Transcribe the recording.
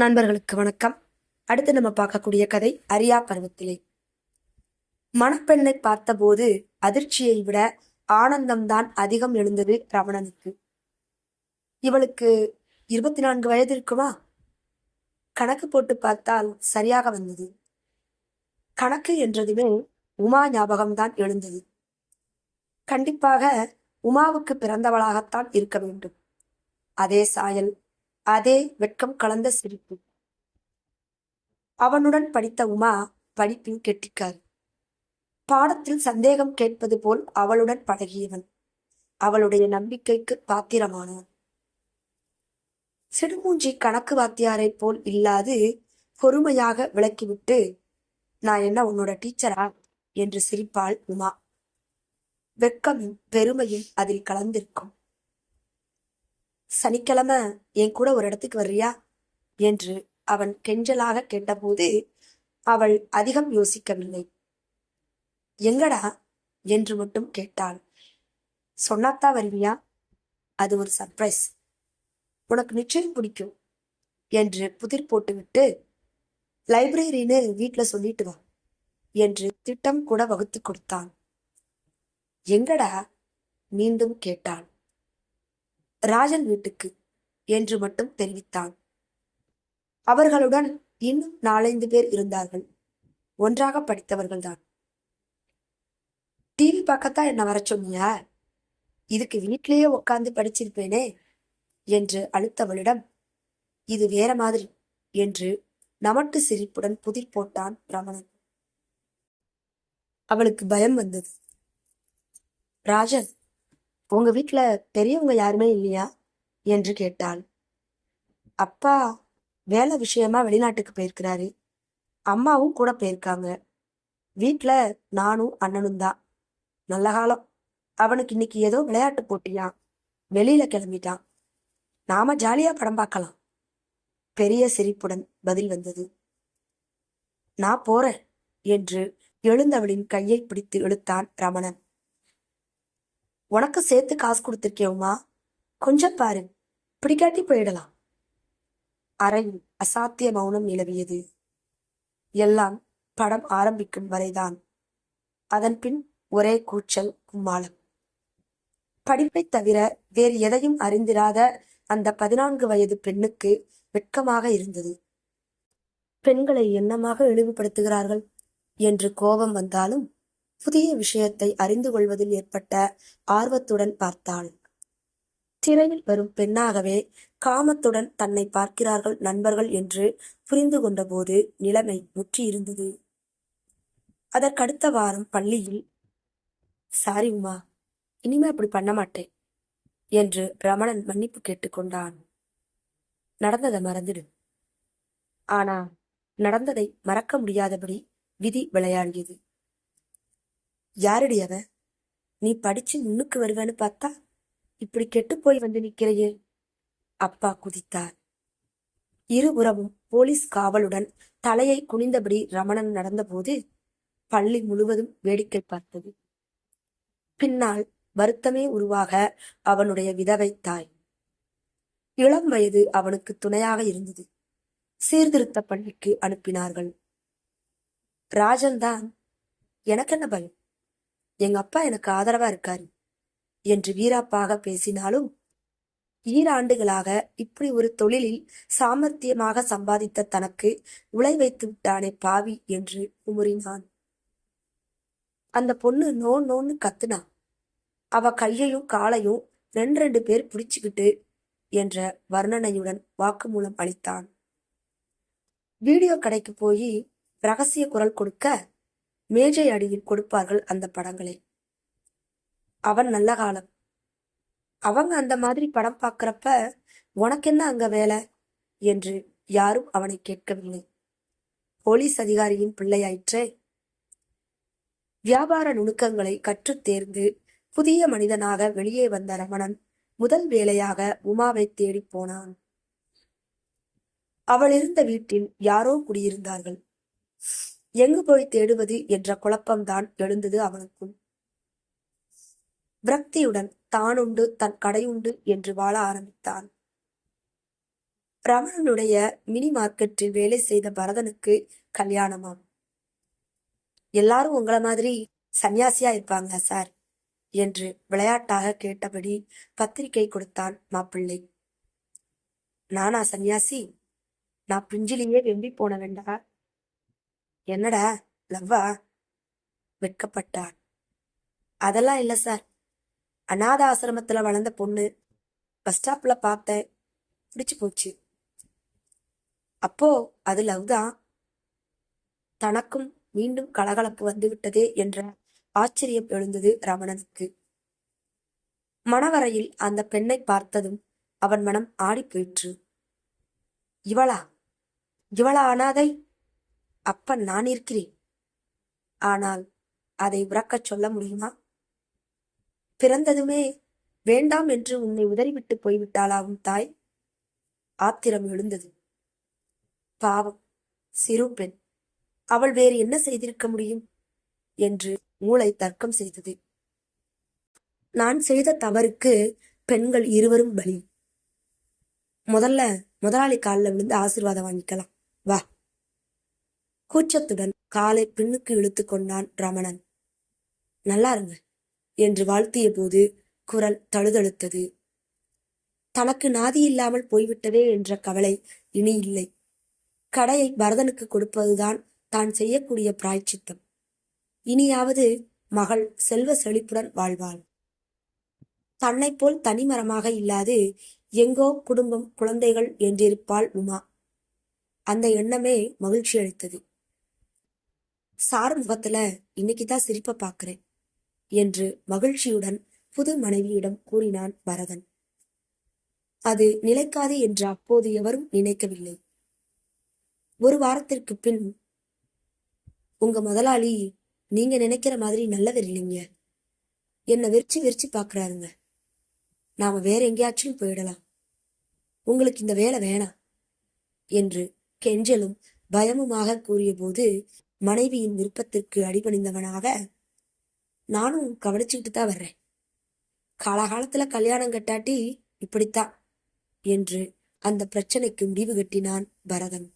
நண்பர்களுக்கு வணக்கம். அடுத்து நம்ம பார்க்கக்கூடிய கதை அறியா பருவத்திலே. மணப்பெண்ணை பார்த்தபோது அதிர்ச்சியை விட ஆனந்தம்தான் அதிகம் எழுந்தது ரமணனுக்கு. இவளுக்கு 24 வயது இருக்குமா? கணக்கு போட்டு பார்த்தால் சரியாக வந்தது. கணக்கு என்றதுமே உமா ஞாபகம்தான் எழுந்தது. கண்டிப்பாக உமாவுக்கு பிறந்தவளாகத்தான் இருக்க வேண்டும். அதே சாயல், அதே வெட்கம் கலந்த சிரிப்பு. அவனுடன் படித்த உமா படிப்பின் கெட்டிக்கார். பாடத்தில் சந்தேகம் கேட்பது போல் அவளுடன் பழகியவன். அவளுடைய நம்பிக்கைக்கு பாத்திரமானவன். சிடுமூஞ்சி கணக்கு வாத்தியாரை போல் இல்லாது பொறுமையாக விளக்கிவிட்டு, நான் என்ன உன்னோட டீச்சரா என்று சிரிப்பாள் உமா. வெட்கமும் பெருமையும் அதில் கலந்திருக்கும். சனிக்கிழமை என் கூட ஒரு இடத்துக்கு வர்றியா என்று அவன் கெஞ்சலாக கேட்டபோது அவள் அதிகம் யோசிக்கவில்லை. எங்கடா என்று மட்டும் கேட்டாள். சொன்னாத்தா வருவியா? அது ஒரு சர்ப்ரைஸ். உனக்கு நிச்சயம் பிடிக்கும் என்று புதிர் போட்டுவிட்டு, லைப்ரரின்னு வீட்டுல சொல்லிட்டு வா என்று திட்டம் கூட வகுத்து கொடுத்தான். எங்கடா மீண்டும் கேட்டாள். ராஜன் வீட்டுக்கு என்று மட்டும் தெரிவித்தான். அவர்களுடன் இன்னும் 4-5 பேர் இருந்தார்கள். ஒன்றாக படித்தவர்கள்தான். டிவி பார்க்கத்தான் என்ன வர சொன்னியா? இதுக்கு வீட்டிலேயே உட்கார்ந்து படிச்சிருப்பேனே என்று அழுத்தவளிடம், இது வேற மாதிரி என்று நமட்டு சிரிப்புடன் புதிர் போட்டான் ரமணன். அவளுக்கு பயம் வந்தது. ராஜன், உங்க வீட்டுல பெரியவங்க யாருமே இல்லையா என்று கேட்டாள். அப்பா வேலை விஷயமா வெளிநாட்டுக்கு போயிருக்கிறாரு. அம்மாவும் கூட போயிருக்காங்க. வீட்டுல நானும் அண்ணனும் தான். நல்ல காலம். அவனுக்கு இன்னைக்கு ஏதோ விளையாட்டு போட்டியான். வெளியில கிளம்பிட்டான். நாம ஜாலியா படம் பார்க்கலாம். பெரிய சிரிப்புடன் பதில் வந்தது. நான் போறேன் என்று எழுந்தவளின் கையை பிடித்து இழுத்தான் ரமணன். உனக்கு சேர்த்து காசு கொடுத்திருக்கேவுமா, கொஞ்சம் பாரு, பிடிக்காட்டி போயிடலாம். அறையில் அசாத்திய மௌனம் நிலவியது. எல்லாம் படம் ஆரம்பிக்கும் வரைதான். அதன் பின் ஒரே கூச்சல், கும்மாளம். படிப்பை தவிர வேறு எதையும் அறிந்திராத அந்த 14 வயது பெண்ணுக்கு வெட்கமாக இருந்தது. பெண்களை என்னமாக இழிவுபடுத்துகிறார்கள் என்று கோபம் வந்தாலும் புதிய விஷயத்தை அறிந்து கொள்வதில் ஏற்பட்ட ஆர்வத்துடன் பார்த்தாள். திரையில் வரும் பெண்ணாகவே காமத்துடன் தன்னை பார்க்கிறார்கள் நண்பர்கள் என்று புரிந்து கொண்டபோது நிலைமை முற்றியிருந்தது. அதற்கடுத்த வாரம் பள்ளியில், சாரி உமா, இனிமே அப்படி பண்ண மாட்டேன் என்று ரமணன் மன்னிப்பு கேட்டுக்கொண்டான். நடந்ததை மறந்துடு. ஆனா நடந்ததை மறக்க முடியாதபடி விதி விளையாடியது. யாரடி அவ? நீ படிச்சு முன்னுக்கு வருவேன்னு பார்த்தா இப்படி கெட்டு போய் வந்து நிற்கிறையே. அப்பா குதித்தார். இருபுறமும் போலீஸ் காவலுடன் தலையை குனிந்தபடி ரமணன் நடந்தபோது பள்ளி முழுவதும் வேடிக்கை பார்த்தது. பின்னால் வருத்தமே உருவாக அவனுடைய விதவை தாய். இளம் வயது அவனுக்கு துணையாக இருந்தது. சீர்திருத்த பள்ளிக்கு அனுப்பினார்கள். ராஜன் தான், எனக்கு என்ன பயம், எங்க அப்பா எனக்கு ஆதரவா இருக்காரு என்று வீராப்பாக பேசினாலும், ஈராண்டுகளாக இப்படி ஒரு தொழிலில் சாமர்த்தியமாக சம்பாதித்த தனக்கு உழை வைத்து விட்டானே பாவி என்று குமுறினான். அந்த பொண்ணு நோன்னு கத்துனா. அவ கையையும் காலையும் 2 பேர் பிடிச்சுக்கிட்டு என்ற வர்ணனையுடன் வாக்குமூலம் அளித்தான். வீடியோ கடைக்கு போய் ரகசிய குரல் கொடுக்க மேஜை அடியில் கொடுப்பார்கள் அந்த படங்களை. அவன் நல்ல காலம். அவங்க அந்த மாதிரி படம் பார்க்கிறப்ப உனக்கென்ன அங்க வேலை என்று யாரும் அவனை கேட்கவில்லை. போலீஸ் அதிகாரியின் பிள்ளையாயிற்றே. வியாபார நுணுக்கங்களை கற்றுத் தேர்ந்து புதிய மனிதனாக வெளியே வந்த ரமணன் முதல் வேலையாக உமாவை தேடி போனான். அவள் இருந்த வீட்டில் யாரோ குடியிருந்தார்கள். எங்கு போய் தேடுவது என்ற குழப்பம்தான் எழுந்தது அவனுக்குள். விரக்தியுடன் தானுண்டு தன் கடையுண்டு என்று வாழ ஆரம்பித்தான். ரமணனுடைய மினி மார்க்கெட்டில் வேலை செய்த பரதனுக்கு கல்யாணமாம். எல்லாரும் உங்களை மாதிரி சன்னியாசியா இருப்பாங்க சார் என்று விளையாட்டாக கேட்டபடி பத்திரிகை கொடுத்தான் மாப்பிள்ளை. நானா சன்னியாசி? நான் பிரிஞ்சிலேயே வெம்பி போன வேண்டா. என்னடா லவ்வா? வெட்கப்பட்டான். அதெல்லாம் இல்ல சார். அநாத ஆசிரமத்துல வளர்ந்த பொண்ணு. பஸ் ஸ்டாப்ல பார்த்தேன், பிடிச்சு போச்சு. அப்போ அது லவ் தான். தனக்கும் மீண்டும் கலகலப்பு வந்துவிட்டதே என்ற ஆச்சரியம் எழுந்தது ரமணனுக்கு. மணவரையில் அந்த பெண்ணை பார்த்ததும் அவன் மனம் ஆடிப்போயிற்று. இவளா இவளா அனாதை? அப்பன் நான் இருக்கிறேன். ஆனால் அதை உறக்கச் சொல்ல முடியுமா? பிறந்ததுமே வேண்டாம் என்று உன்னை உதறிவிட்டு போய்விட்டாளாவும் தாய்? ஆத்திரம் எழுந்தது. பாவம், சிறு பெண். அவள் வேறு என்ன செய்திருக்க முடியும் என்று மூளை தர்க்கம் செய்தது. நான் செய்த தவறுக்கு பெண்கள் இருவரும் பலி. முதல்ல முதலாளி காலில் விழுந்து ஆசீர்வாதம் வாங்கிக்கலாம் வா. கூச்சத்துடன் காலை பின்னுக்கு இழுத்து கொண்டான் ரமணன். நல்லா இருங்க என்று வாழ்த்திய போது குரல் தழுதழுத்தது. தனக்கு நாதி இல்லாமல் போய்விட்டதே என்ற கவலை இனி இல்லை. கடையை பரதனுக்கு கொடுப்பதுதான் தான் செய்யக்கூடிய பிராய்ச்சித்தம். இனியாவது மகள் செல்வ செழிப்புடன் வாழ்வாள். தன்னை போல் தனிமரமாக இல்லாது எங்கோ குடும்பம் குழந்தைகள் என்றிருப்பாள் உமா. அந்த எண்ணமே மகிழ்ச்சி அளித்தது. சார் முகத்துல இன்னைக்குதான் சிரிப்ப பாக்குறேன் என்று மகிழ்ச்சியுடன் புது மனைவியிடம் கூறினான் பரதன். அது நிலைக்காது என்று அப்போது எவரும் நினைக்கவில்லை. ஒரு வாரத்திற்கு பின், உங்க முதலாளி நீங்க நினைக்கிற மாதிரி நல்லவர் இல்லைங்க. என்னை வெறிச்சு பாக்குறாருங்க. நாம வேற எங்கேயாச்சும் போயிடலாம். உங்களுக்கு இந்த வேலை வேணாம் என்று கெஞ்சலும் பயமுமாக கூறிய போது மனைவியின் விருப்பத்திற்கு அடிபணிந்தவனாக, நானும் கவனிச்சுக்கிட்டு தான் வர்றேன். காலகாலத்துல கல்யாணம் கட்டாட்டி இப்படித்தான் என்று அந்த பிரச்சனைக்கு முடிவு கட்டினான் பரதன்.